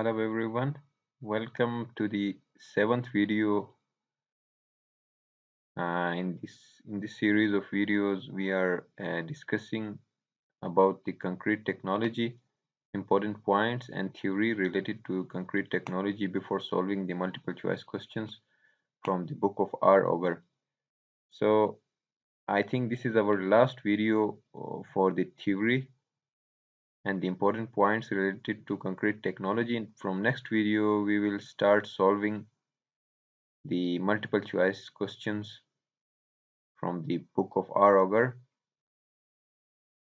Hello everyone, welcome to the seventh video. In this series of videos, we are discussing about the concrete technology, important points and theory related to concrete technology before solving the multiple choice questions from the book of R Agor. So I think this is our last video for the theory and the important points related to concrete technology. And from next video, we will start solving the multiple choice questions from the book of R Agor,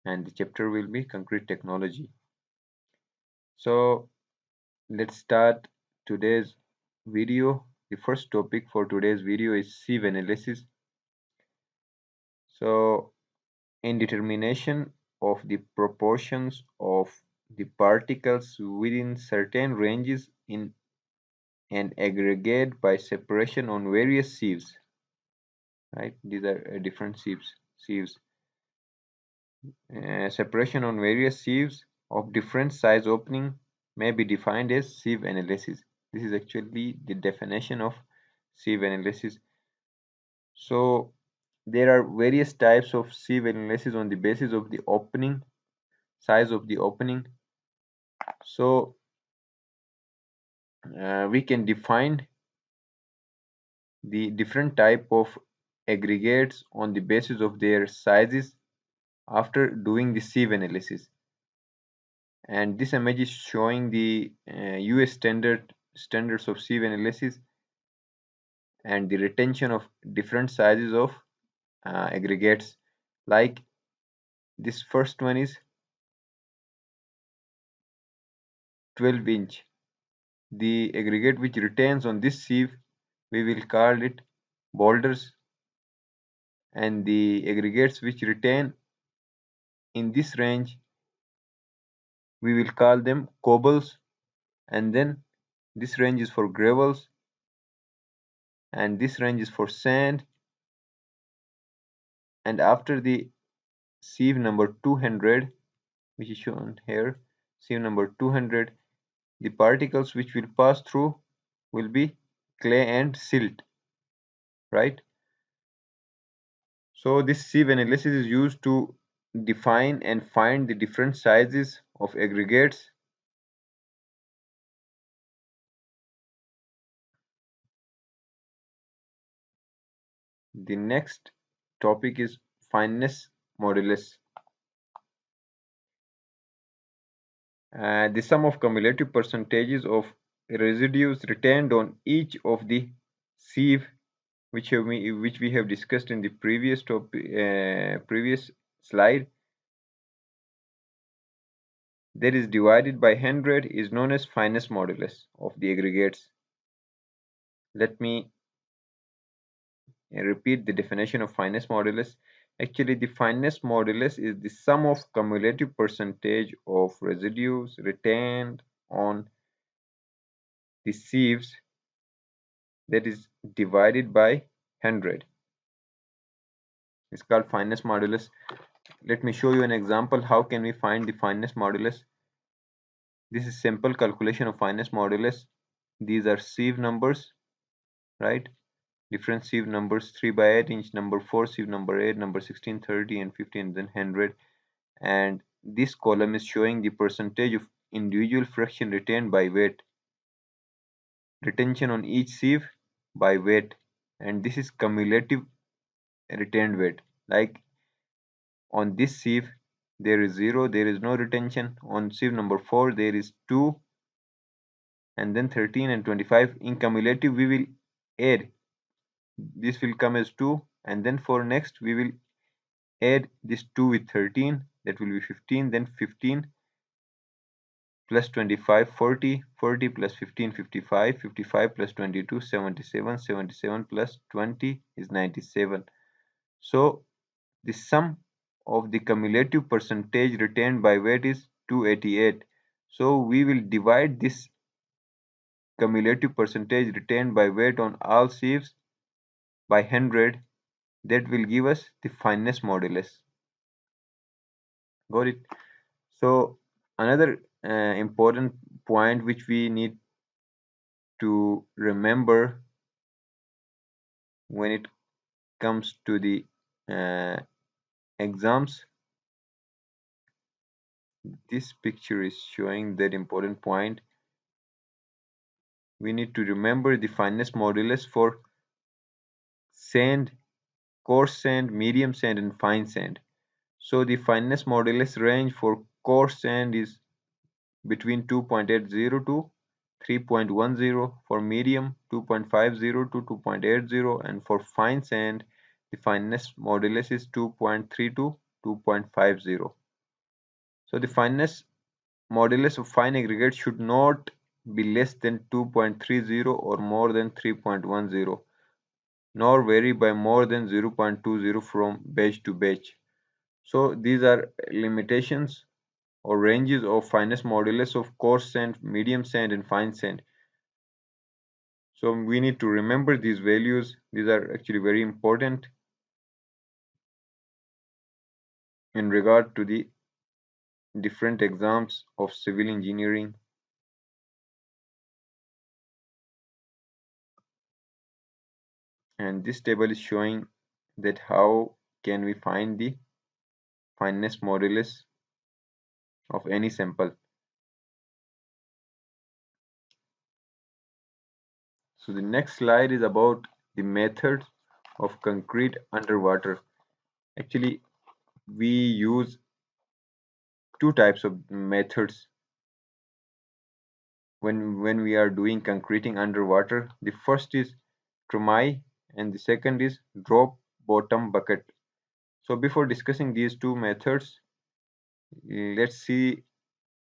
and the chapter will be concrete technology. So let's start today's video. The first topic for today's video is sieve analysis. So in determination of the proportions of the particles within certain ranges in an aggregate by separation on various sieves, right? These are different sieves. Separation on various sieves of different size opening may be defined as sieve analysis. This is actually the definition of sieve analysis. So there are various types of sieve analysis on the basis of the opening, size of the opening. So we can define the different type of aggregates on the basis of their sizes after doing the sieve analysis. And this image is showing the US standards of sieve analysis and the retention of different sizes of aggregates. Like this first one is 12 inch. The aggregate which retains on this sieve, we will call it boulders, and the aggregates which retain in this range, we will call them cobbles. And then this range is for gravels, and this range is for sand. And after the sieve number 200, which is shown here, sieve number 200, the particles which will pass through will be clay and silt, right? So this sieve analysis is used to define and find the different sizes of aggregates. The next topic is fineness modulus. The sum of cumulative percentages of residues retained on each of the sieve, which we have discussed in the previous slide, that is divided by 100, is known as fineness modulus of the aggregates. Let me repeat the definition of fineness modulus. Actually, the fineness modulus is the sum of cumulative percentage of residues retained on the sieves, that is divided by 100. It's called fineness modulus. Let me show you an example. How can we find the fineness modulus? This is simple calculation of fineness modulus. These are sieve numbers, right? Different sieve numbers: 3 by 8 inch, number 4, sieve number 8, number 16, 30 and 50, and then 100. And this column is showing the percentage of individual fraction retained by weight, retention on each sieve by weight, and this is cumulative retained weight. Like on this sieve there is 0, there is no retention. On sieve number 4 there is 2, and then 13 and 25. In cumulative we will add, this will come as 2, and then for next we will add this 2 with 13, that will be 15, then 15 plus 25, 40, 40 plus 15, 55, 55 plus 22, 77, 77 plus 20 is 97. So the sum of the cumulative percentage retained by weight is 288. So we will divide this cumulative percentage retained by weight on all sieves by 100. That will give us the fineness modulus. Got it? So another important point which we need to remember when it comes to the exams. This picture is showing that important point. We need to remember the fineness modulus for sand, coarse sand, medium sand, and fine sand. So the fineness modulus range for coarse sand is between 2.80 to 3.10, for medium 2.50 to 2.80, and for fine sand the fineness modulus is 2.3 to 2.50. So the fineness modulus of fine aggregate should not be less than 2.30 or more than 3.10, nor vary by more than 0.20 from batch to batch. So these are limitations or ranges of fineness modulus of coarse sand, medium sand, and fine sand. So we need to remember these values. These are actually very important in regard to the different exams of civil engineering. And this table is showing that how can we find the fineness modulus of any sample. So the next slide is about the method of concrete underwater. Actually, we use two types of methods when we are doing concreting underwater. The first is TRUMI and the second is drop bottom bucket. So before discussing these two methods, let's see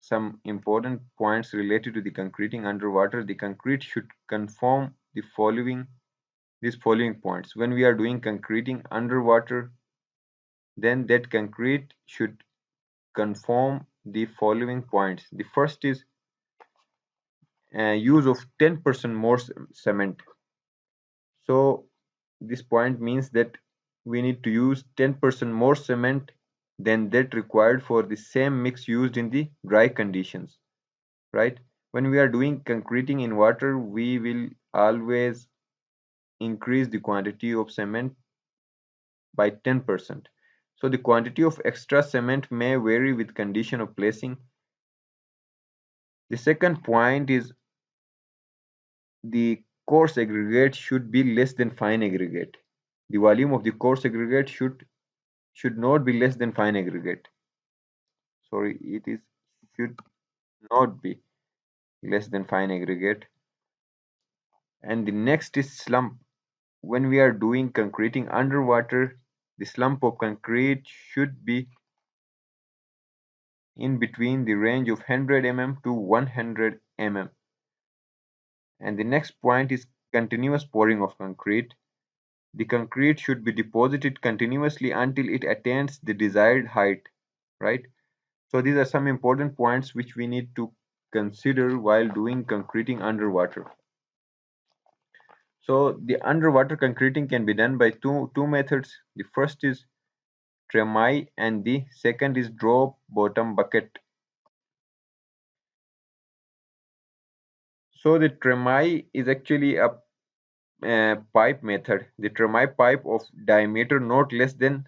some important points related to the concreting underwater. The concrete should conform these following points. When we are doing concreting underwater, then that concrete should conform the following points. The first is use of 10% more cement. So this point means that we need to use 10% more cement than that required for the same mix used in the dry conditions, right? When we are doing concreting in water, we will always increase the quantity of cement by 10%. So the quantity of extra cement may vary with condition of placing. The second point is the coarse aggregate should be less than fine aggregate. The volume of the coarse aggregate should not be less than fine aggregate. Sorry, it is should not be less than fine aggregate. And the next is slump. When we are doing concreting underwater, the slump of concrete should be in between the range of 100 mm to 100 mm. And the next point is continuous pouring of concrete. The concrete should be deposited continuously until it attains the desired height, right? So these are some important points which we need to consider while doing concreting underwater. So the underwater concreting can be done by two methods. The first is TRUMI and the second is drop bottom bucket. So the TRUMI is actually a pipe method. The TRUMI pipe of diameter not less than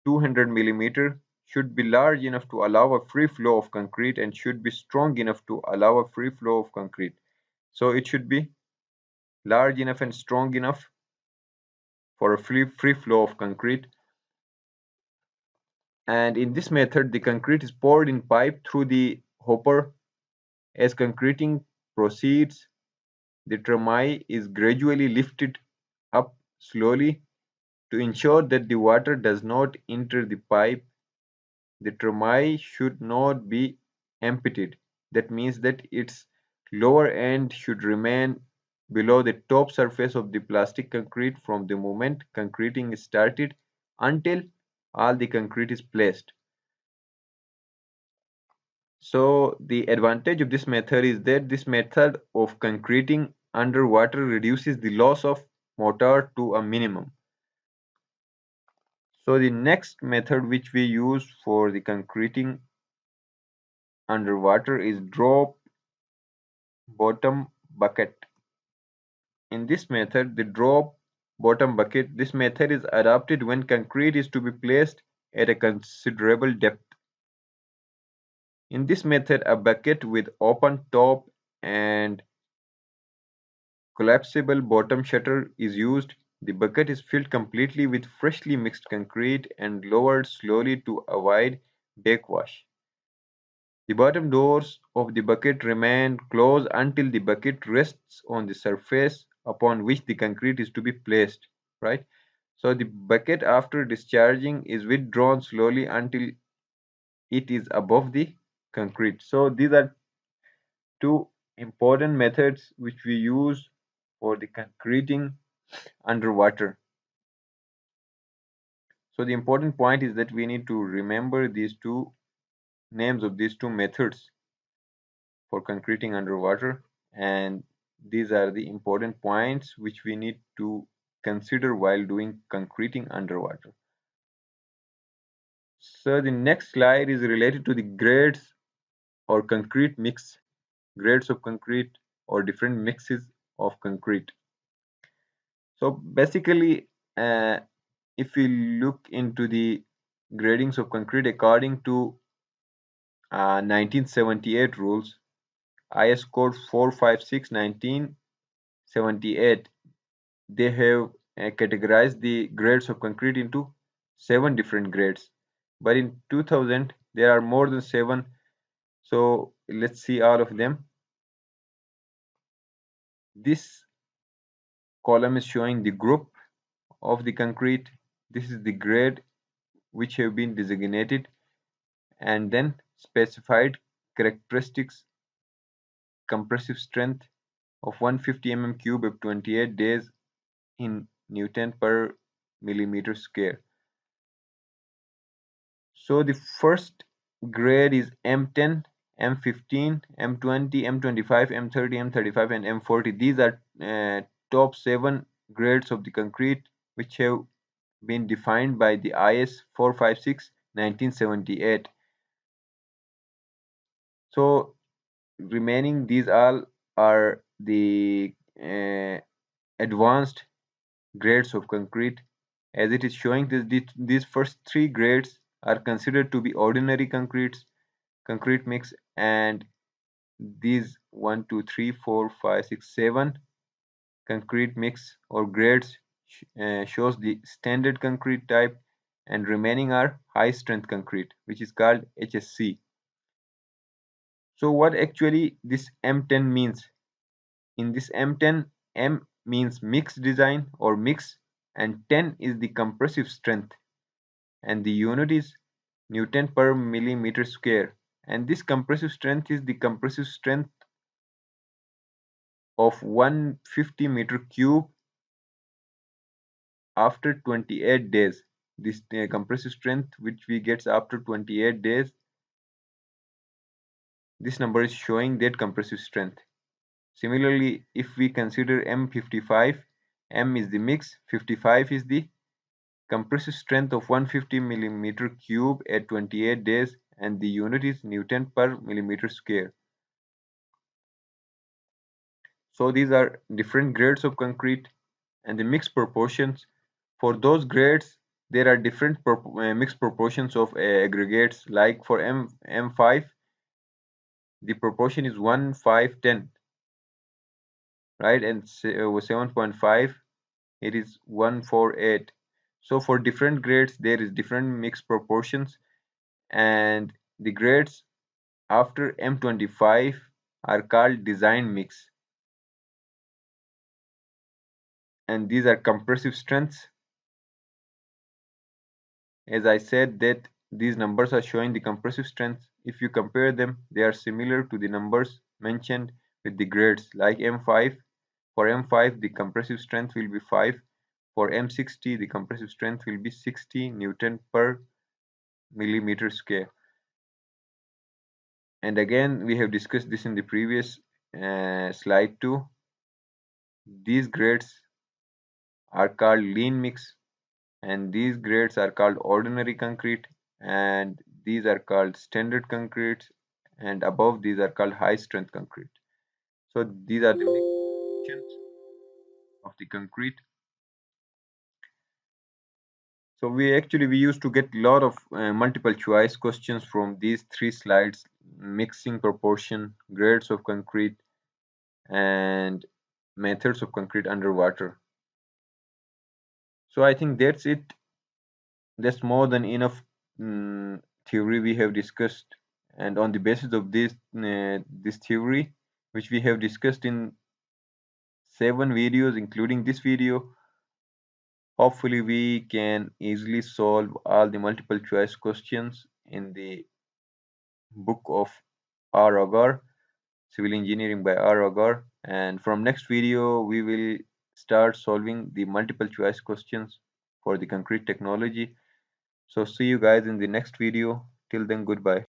200 millimeter should be large enough to allow a free flow of concrete and should be strong enough to allow a free flow of concrete. So it should be large enough and strong enough for a free flow of concrete. And in this method, the concrete is poured in pipe through the hopper. As concreting proceeds, the TRUMI is gradually lifted up slowly to ensure that the water does not enter the pipe. The TRUMI should not be emptied. That means that its lower end should remain below the top surface of the plastic concrete from the moment concreting is started until all the concrete is placed. So the advantage of this method is that this method of concreting underwater reduces the loss of mortar to a minimum. So the next method which we use for the concreting underwater is drop bottom bucket. In this method, the drop bottom bucket, this method is adopted when concrete is to be placed at a considerable depth. In this method, a bucket with open top and collapsible bottom shutter is used. The bucket is filled completely with freshly mixed concrete and lowered slowly to avoid backwash. The bottom doors of the bucket remain closed until the bucket rests on the surface upon which the concrete is to be placed, right? So the bucket after discharging is withdrawn slowly until it is above the concrete. So these are two important methods which we use for the concreting underwater. So the important point is that we need to remember these two names of these two methods for concreting underwater, and these are the important points which we need to consider while doing concreting underwater. So the next slide is related to the grades or concrete mix, grades of concrete or different mixes of concrete. So basically, if we look into the gradings of concrete according to 1978 rules, IS code 456 1978, they have categorized the grades of concrete into 7 different grades, but in 2000 there are more than 7. So let's see all of them. This column is showing the group of the concrete. This is the grade which have been designated, and then specified characteristics: compressive strength of 150 mm cube of 28 days in Newton per millimeter square. So the first grade is M10, M15, M20, M25, M30, M35, and M40. These are top 7 grades of the concrete which have been defined by the IS 456 1978. So remaining these all are the advanced grades of concrete. As it is showing, these first 3 grades are considered to be ordinary concrete mix, and these 1 2 3 4 5 6 7 concrete mix or grades shows the standard concrete type, and remaining are high strength concrete, which is called HSC. So what actually this M10 means? In this M10, M means mix design or mix, and 10 is the compressive strength, and the unit is Newton per millimeter square. And this compressive strength is the compressive strength of 150 meter cube after 28 days. This compressive strength which we get after 28 days, this number is showing that compressive strength. Similarly, if we consider M55, M is the mix, 55 is the compressive strength of 150 millimeter cube at 28 days, and the unit is Newton per millimeter square. So these are different grades of concrete and the mixed proportions. For those grades, there are different mixed proportions of aggregates. Like for M5, the proportion is 1 5 10, right? And 7.5, it is 1 4 8. So for different grades, there is different mixed proportions, and the grades after M25 are called design mix, and these are compressive strengths. As I said that these numbers are showing the compressive strength. If you compare them, they are similar to the numbers mentioned with the grades. Like M5, for M5 the compressive strength will be 5. For M60 the compressive strength will be 60 Newton per millimeter square. And again, we have discussed this in the previous slide too. These grades are called lean mix, and these grades are called ordinary concrete, and these are called standard concrete, and above these are called high strength concrete. So these are the questions of the concrete. So we used to get a lot of multiple choice questions from these three slides: mixing proportion, grades of concrete, and methods of concrete underwater. So I think that's it. That's more than enough theory we have discussed, and on the basis of this theory, which we have discussed in 7 videos, including this video, hopefully we can easily solve all the multiple choice questions in the book of R Agor, Civil Engineering by R Agor. And from next video, we will start solving the multiple choice questions for the concrete technology. So see you guys in the next video. Till then, goodbye.